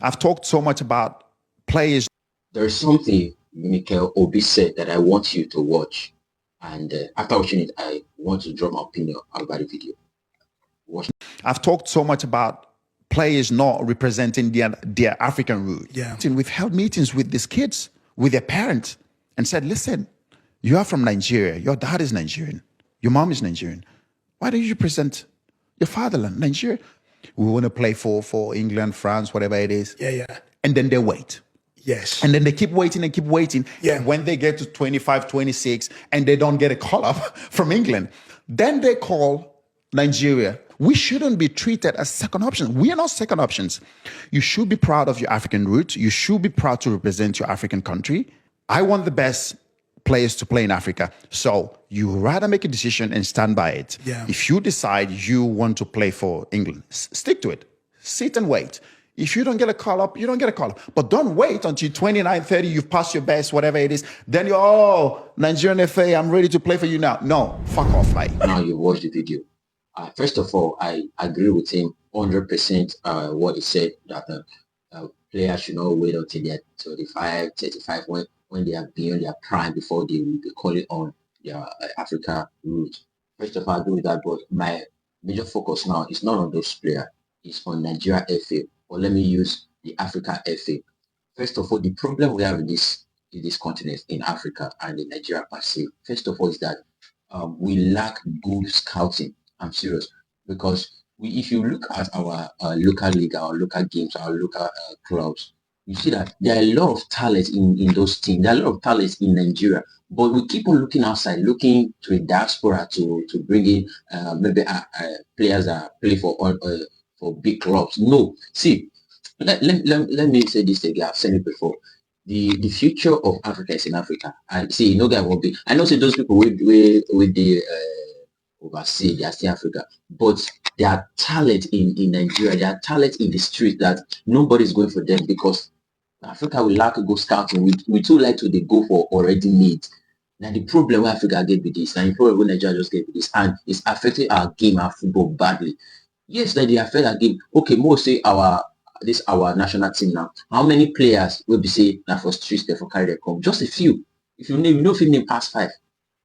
I've talked so much about players. There's something Mikel Obi said that I want you to watch. And after watching it, I want to draw my opinion about the video. Watch. I've talked so much about players not representing their African root. Yeah. We've held meetings with these kids, with their parents, and said, listen, you are from Nigeria. Your dad is Nigerian. Your mom is Nigerian. Why don't you represent your fatherland, Nigeria? We want to play for England, France, whatever it is. Yeah. And then they wait. Yes. And then they keep waiting and keep waiting. Yeah. When they get to 25, 26, and they don't get a call up from England, then they call Nigeria. We shouldn't be treated as second options. We are not second options. You should be proud of your African roots. You should be proud to represent your African country. I want the best players to play in Africa. So you rather make a decision and stand by it. Yeah. If you decide you want to play for England, stick to it. Sit and wait. If you don't get a call up, you don't get a call up. But don't wait until 29, 30, you've passed your best, whatever it is. Then you're, Nigerian FA, I'm ready to play for you now. No, fuck off, mate. Now you watch the video. First of all, I agree with him 100% what he said, that players should not wait until they're 35, 35, when they are beyond their prime before they will be calling on their Africa route. First of all, I agree with that, but my major focus now is not on those players. It's on Nigeria FA, or let me use the Africa FA. First of all, the problem we have in this continent, in Africa and in Nigeria per se, first of all, is that we lack good scouting. I'm serious, because if you look at our local league, our local games, our local clubs, you see that there are a lot of talent in those teams. There are a lot of talent in Nigeria, but we keep on looking outside, looking to a diaspora to bring in maybe players that play for big clubs. No, see, let me say this again. I've said it before. The future of Africa is in Africa. And see, no guy will be. I know say those people with the overseas, they are still Africa, but there are talent in Nigeria, there are talent in the street that nobody's going for them, because Africa will lack go scouting. We too like to they go for already need. Now the problem where Africa get with this, and the problem where Nigeria just get with this, and it's affecting our game, our football badly. Yes, that they affect our game. Okay, more say our national team now. How many players will be say now for streets they for carry their come? Just a few. If you name, if you name past 5,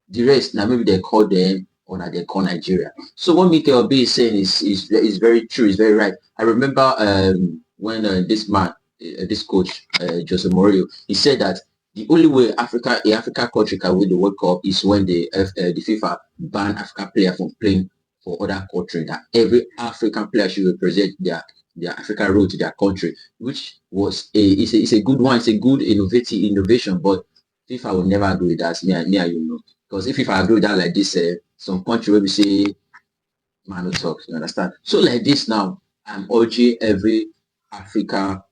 the rest now maybe they call them or now they call Nigeria. So what Mikel Obi is saying is very true. It's very right. I remember when this man, this coach Jose Mourinho, he said that the only way a Africa country can win the World Cup is when the FIFA ban African player from playing for other countries. That every African player should represent their African road to their country, which was it's a good one. It's a good innovation, but FIFA will never agree with that. Me and you know, because if FIFA agree with that like this, some country will be say man no talk. You understand? So like this now, I'm urging every Africa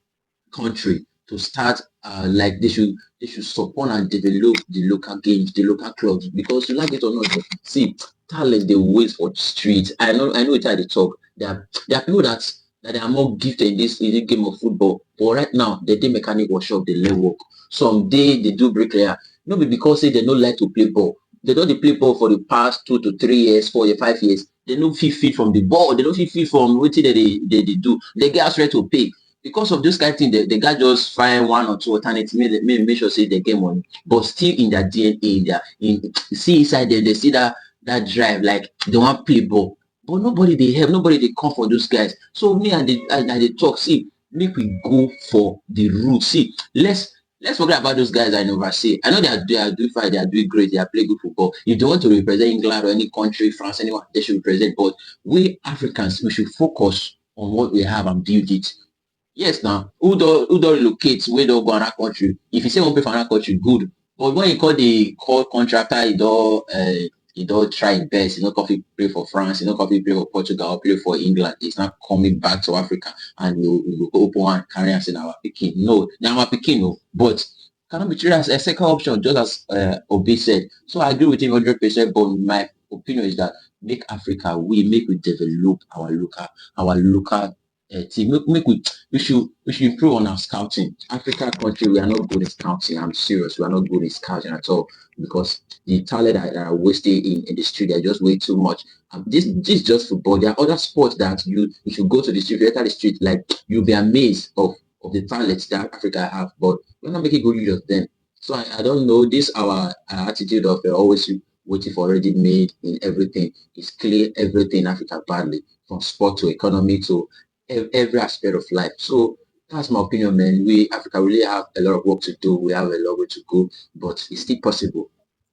country to start like they should support and develop the local games, the local clubs, because you like it or not, see, talent they wait for the streets. I know it's how they talk. There are people that they are more gifted in this game of football, but right now they do mechanic workshop, they learn work. Someday they do bricklayer. No, because they don't like to play ball. They don't play ball for the past 2 to 3 years, 4 or 5 years. They don't feel fit from the ball. They don't feel fit from what they do. They get ready to pay. Because of this kind of thing, the guy just find 1 or 2 alternatives, make sure say they get money. But still in their DNA, see inside them, they see that drive, like they want to play ball. But nobody they help, nobody they come for those guys. So me and they talk, see, make we go for the root. See, let's forget about those guys I never see. I know they are doing fine, they are doing great, they are playing good football. If they want to represent England or any country, France, anyone, they should represent. But we Africans, we should focus on what we have and build it. Yes, now who don't relocate, we don't go another country. If you say one pay for another country, good. But when you call the contractor, he don't try his best. He not coffee play for France, he not coffee play for Portugal, play for England. He's not coming back to Africa and we'll go open and carry us in our picking. No, now our picking, no. But cannot be treated as a second option, just as Obi said. So I agree with him 100%. But my opinion is that make Africa, we develop our local team. We should improve on our scouting. Africa country, we are not good at scouting. I'm serious. We are not good at scouting at all, because the talent that are wasted in the street, they are just way too much. This is just football. There are other sports that you should go to the street, enter the street, like you'll be amazed of the talents that Africa have, but we're not making good use of them. So I don't know. This our attitude of always waiting for ready made in everything is clear everything in Africa badly, from sport to economy to every aspect of life. So that's my opinion, man. We Africa really have a lot of work to do. We have a long way to go, but it's still possible.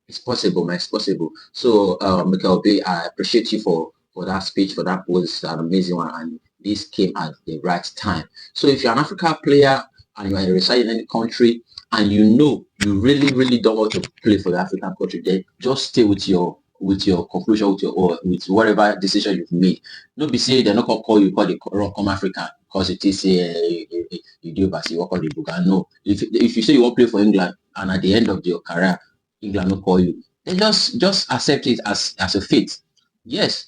It's possible, man. It's possible. So, Michael Bay, I appreciate you for that speech, for that post. It's an amazing one, and this came at the right time. So, if you're an Africa player and you are residing in any country, and you know you really, really don't want to play for the African country, then just stay with your conclusion, with your or with whatever decision you've made. Don't be saying they're not gonna call you call the come African because it is you do but you work on the book. And no, if you say you want to play for England and at the end of your career England will call you, then just accept it as a fate. Yes,